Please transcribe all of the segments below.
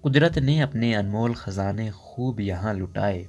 قدرت نے اپنے انمول خزانے خوب یہاں لٹائے۔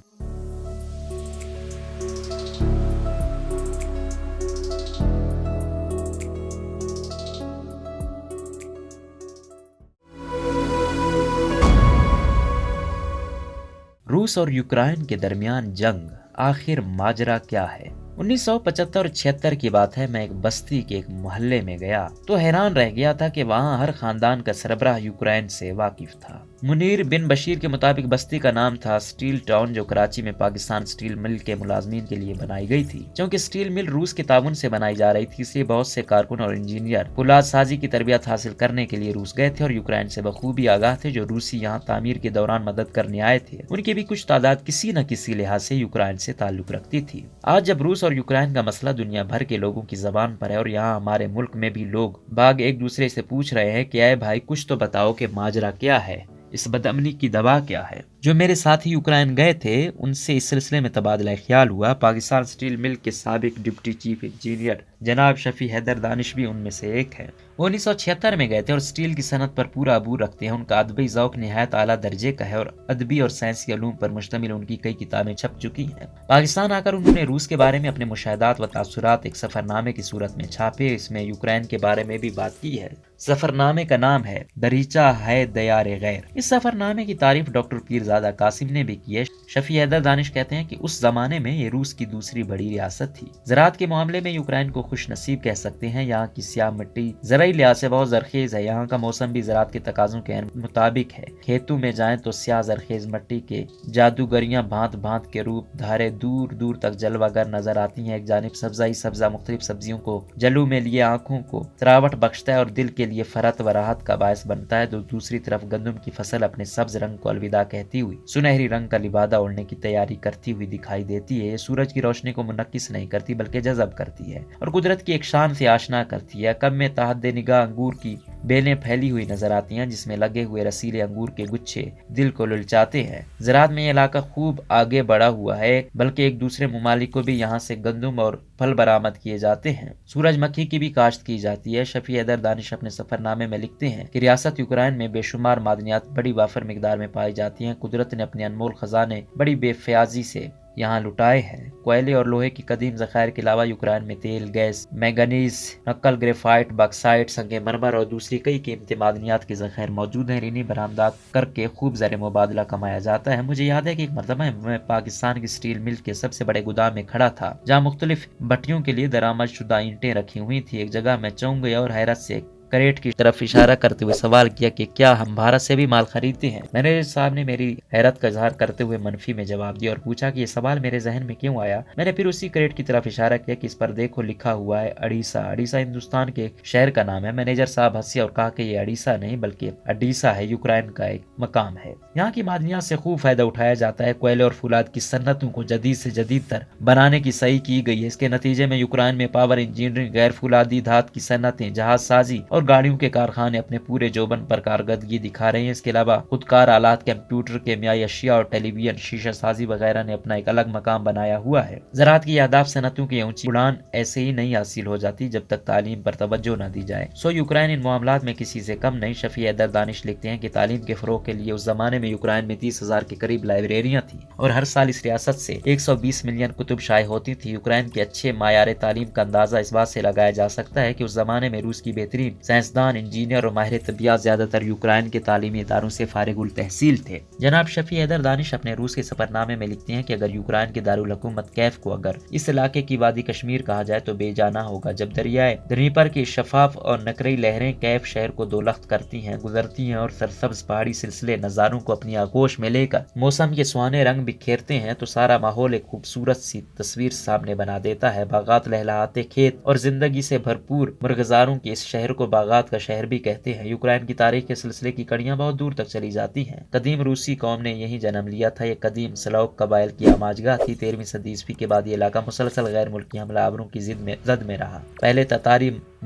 روس اور یوکرائن کے درمیان جنگ، آخر ماجرا کیا ہے؟ 1975 اور 76 کی بات ہے۔ میں ایک بستی کے ایک محلے میں گیا تو حیران رہ گیا تھا کہ وہاں ہر خاندان کا سربراہ یوکرائن سے واقف تھا۔ منیر بن بشیر کے مطابق بستی کا نام تھا سٹیل ٹاؤن، جو کراچی میں پاکستان سٹیل مل کے ملازمین کے لیے بنائی گئی تھی۔ چونکہ سٹیل مل روس کے تعاون سے بنائی جا رہی تھی، اس لیے بہت سے کارکن اور انجینئر فولاد سازی کی تربیت حاصل کرنے کے لیے روس گئے تھے اور یوکرائن سے بخوبی آگاہ تھے، جو روسی یہاں تعمیر کے دوران مدد کرنے آئے تھے۔ ان کی بھی کچھ تعداد کسی نہ کسی لحاظ سے یوکرائن سے تعلق رکھتی تھی۔ آج جب روس اور یوکرائن کا مسئلہ دنیا بھر کے لوگوں کی زبان پر ہے اور یہاں ہمارے ملک میں بھی لوگ باغ ایک دوسرے سے پوچھ رہے ہیں کہ اے بھائی کچھ تو بتاؤ کہ ماجرا کیا ہے، اس بدامنی کی دوا کیا ہے۔ جو میرے ساتھی یوکرائن گئے تھے ان سے اس سلسلے میں تبادلہ خیال ہوا۔ پاکستان سٹیل مل کے سابق ڈپٹی چیف انجینئر جناب شفیع حیدر دانش بھی ان میں سے ایک ہے۔ وہ 1976 میں گئے تھے اور سٹیل کی صنعت پر پورا عبور رکھتے ہیں۔ ان کا ادبی ذوق نہایت اعلیٰ درجے کا ہے اور ادبی اور سائنسی علوم پر مشتمل ان کی کئی کتابیں چھپ چکی ہیں۔ پاکستان آ کر انہوں نے روس کے بارے میں اپنے مشاہدات و تاثرات ایک سفر نامے کی صورت میں چھاپے۔ اس میں یوکرائن کے بارے میں بھی بات کی ہے۔ سفر نامے کا نام ہے دریچہ ہے دیار غیر۔ اس سفر نامے کی تعریف ڈاکٹر پیرزادہ قاسم نے بھی کی ہے۔ شفیع حیدر دانش کہتے ہیں کہ اس زمانے میں یہ روس کی دوسری بڑی ریاست تھی۔ زراعت کے معاملے میں یوکرائن کو خوش نصیب کہہ سکتے ہیں۔ یہاں کی سیاہ مٹی زرعی لحاظ سے بہت زرخیز ہے۔ یہاں کا موسم بھی زراعت کے تقاضوں کے مطابق ہے۔ کھیتوں میں جائیں تو سیاہ زرخیز مٹی کے جادوگریاں بھانت بھانت کے روپ دھارے دور دور تک جلوہ گر نظر آتی ہیں۔ ایک جانب سبزہ سبزہ مختلف سبزیوں کو جلو میں لیے آنکھوں کو تراوٹ بخشتا ہے اور دل کے لیے فرحت و راحت کا باعث بنتا ہے، تو دوسری طرف گندم کی فصل اپنے سبز رنگ کو الوداع کہتی ہوئی سنہری رنگ کا لبادہ اوڑھنے کی تیاری کرتی ہوئی دکھائی دیتی ہے۔ یہ سورج کی روشنی کو منعکس نہیں کرتی بلکہ جذب کرتی ہے اور قدرت کی ایک شان سے آشنا کرتی ہے۔ کب میں تحت نگاہ انگور کی بیلیں پھیلی ہوئی نظر آتی ہیں جس میں لگے ہوئے رسیلے انگور کے گچھے دل کو للچاتے ہیں۔ زراعت میں یہ علاقہ خوب آگے بڑھا ہوا ہے، بلکہ ایک دوسرے ممالک کو بھی یہاں سے گندم اور پھل برآمد کیے جاتے ہیں۔ سورج مکھی کی بھی کاشت کی جاتی ہے۔ شفیع حیدر دانش اپنے سفر نامے میں لکھتے ہیں کہ ریاست یوکرائن میں بے شمار معدنیات بڑی وافر مقدار میں پائی جاتی ہیں۔ قدرت نے اپنے انمول خزانے بڑی بے فیاضی سے یہاں لٹائے ہیں۔ کوئلے اور لوہے کی قدیم ذخائر کے علاوہ یوکرائن میں تیل، گیس، مینگنیز، نکل، گریفائٹ، باکسائٹ، سنگ مرمر اور دوسری کئی قیمتی معدنیات کے ذخائر موجود ہیں۔ انہیں برآمدات کر کے خوب زر مبادلہ کمایا جاتا ہے۔ مجھے یاد ہے کہ ایک مرتبہ میں پاکستان کی سٹیل مل کے سب سے بڑے گودام میں کھڑا تھا جہاں مختلف بھٹیوں کے لیے درآمد شدہ اینٹیں رکھی ہوئی تھی۔ ایک جگہ میں چونک گیا اور حیرت سے کریٹ کی طرف اشارہ کرتے ہوئے سوال کیا کہ کیا ہم بھارت سے بھی مال خریدتے ہیں؟ مینیجر صاحب نے میری حیرت کا اظہار کرتے ہوئے منفی میں جواب دیا اور پوچھا کہ یہ سوال میرے ذہن میں کیوں آیا۔ میں نے پھر اسی کریٹ کی طرف اشارہ کیا کہ اس پر دیکھو لکھا ہوا ہے اڈیسا۔ اڈیسا ہندوستان کے شہر کا نام ہے۔ مینیجر صاحب ہنسے اور کہا کہ یہ اڈیسا نہیں بلکہ اڈیسا ہے، یوکرائن کا ایک مقام ہے۔ یہاں کی معدنیات سے خوب فائدہ اٹھایا جاتا ہے۔ کوئلے اور فولاد کی صنعتوں کو جدید سے جدید تر بنانے کی صحیح کی گئی ہے۔ اس کے نتیجے میں یوکرائن میں پاور انجینئرنگ، غیر فولادی دھات کی صنعتیں، جہاز سازی اور گاڑیوں کے کارخانے اپنے پورے جوبن پر کارکردگی دکھا رہے ہیں۔ اس کے علاوہ خودکار آلات، کمپیوٹر، کیمیائی اشیاء اور ٹیلی ویژن، شیشہ سازی وغیرہ نے اپنا ایک الگ مقام بنایا ہوا ہے۔ زراعت کی اہداف صنعتوں کی اونچی اڑان ایسے ہی نہیں حاصل ہو جاتی جب تک تعلیم پر توجہ نہ دی جائے۔ یوکرائن ان معاملات میں کسی سے کم نہیں۔ شفیع حیدر دانش لکھتے ہیں کہ تعلیم کے فروغ کے لیے اس زمانے میں یوکرائن میں 30,000 کے قریب لائبریریاں تھیں اور ہر سال اس ریاست سے 120 ملین کتب شائع ہوتی تھی۔ یوکرائن کے اچھے معیار تعلیم کا اندازہ اس بات سے لگایا جا سکتا ہے کہ اس زمانے میں روس کی بہترین سائنسدان، انجینئر اور ماہر طبیعیات زیادہ تر یوکرائن کے تعلیمی اداروں سے فارغ التحصیل تھے۔ جناب شفیع حیدر دانش اپنے روس کے سفر نامے میں لکھتے ہیں کہ اگر یوکرائن کے دارالحکومت کیف کو اگر اس علاقے کی وادی کشمیر کہا جائے تو بے جانا ہوگا۔ جب دریائے دنیپر کی شفاف اور نقرئی لہریں کیف شہر کو دو لخت کرتی ہیں، گزرتی ہیں اور سرسبز پہاڑی سلسلے نظاروں کو اپنی آغوش میں لے کر موسم کے سہانے رنگ بکھیرتے ہیں تو سارا ماحول ایک خوبصورت سی تصویر سامنے بنا دیتا ہے۔ باغات، لہلہاتے کھیت اور زندگی سے بھرپور مرغزاروں کے اس شہر کو باغات کا شہر بھی کہتے ہیں۔ یوکرائن کی تاریخ کے سلسلے کی کڑیاں بہت دور تک چلی جاتی ہیں۔ قدیم روسی قوم نے یہیں جنم لیا تھا۔ یہ قدیم سلوک قبائل کی آماجگاہ تھی۔ 13ویں صدی عیسوی کے بعد یہ علاقہ مسلسل غیر ملکی حملہ آوروں کی زد میں رہا۔ پہلے تتاری